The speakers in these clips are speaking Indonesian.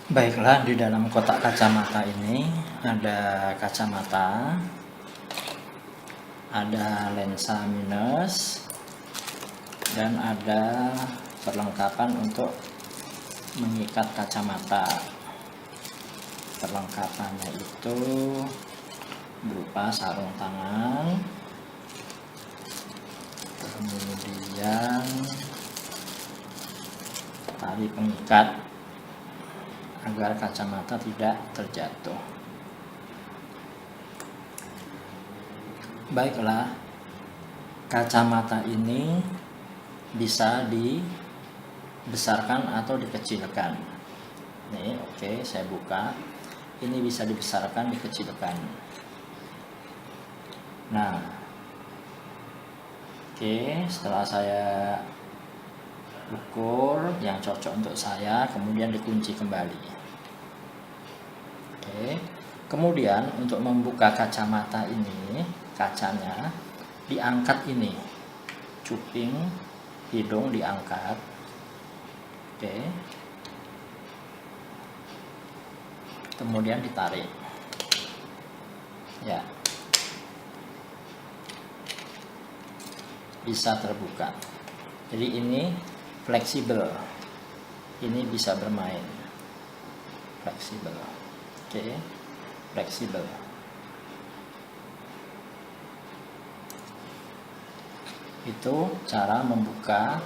Baiklah, di dalam kotak kacamata ini ada kacamata, ada lensa minus, dan ada perlengkapan untuk mengikat kacamata. Perlengkapannya itu berupa sarung tangan, kemudian tali pengikat agar kacamata tidak terjatuh. Baiklah, kacamata ini bisa dibesarkan atau dikecilkan. Nih, oke, saya buka. Ini bisa dibesarkan, dikecilkan. Nah, oke, setelah saya ukur yang cocok untuk saya, kemudian dikunci kembali. Oke, kemudian untuk membuka kacamata ini, kacanya diangkat ini, cuping hidung diangkat. Oke, kemudian ditarik. Ya, bisa terbuka. Jadi ini fleksibel, ini bisa bermain, fleksibel. Oke, fleksibel. Itu cara membuka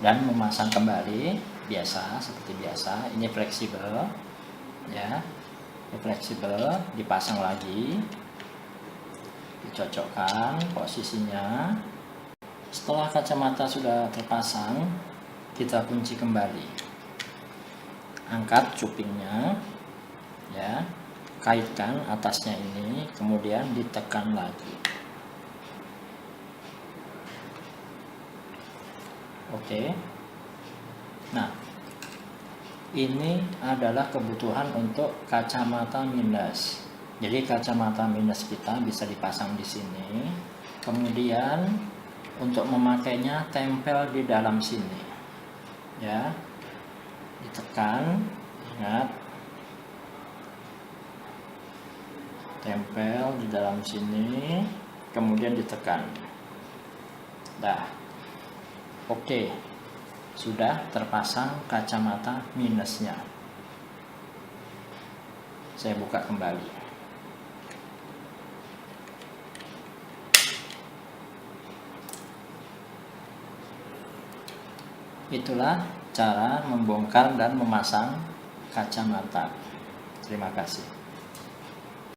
dan memasang kembali, biasa, seperti biasa. Ini fleksibel, ya, ini fleksibel. Dipasang lagi, dicocokkan posisinya. Setelah kacamata sudah terpasang, kita kunci kembali. Angkat cupingnya, ya, kaitkan atasnya ini, kemudian ditekan lagi. Oke. Nah, ini adalah kebutuhan untuk kacamata minus. Jadi kacamata minus kita bisa dipasang di sini. Kemudian untuk memakainya tempel di dalam sini. Ya. Ditekan, ingat. Tempel di dalam sini, kemudian ditekan. Dah. Oke, sudah terpasang kacamata minusnya. Saya buka kembali. Itulah cara membongkar dan memasang kacamata. Terima kasih.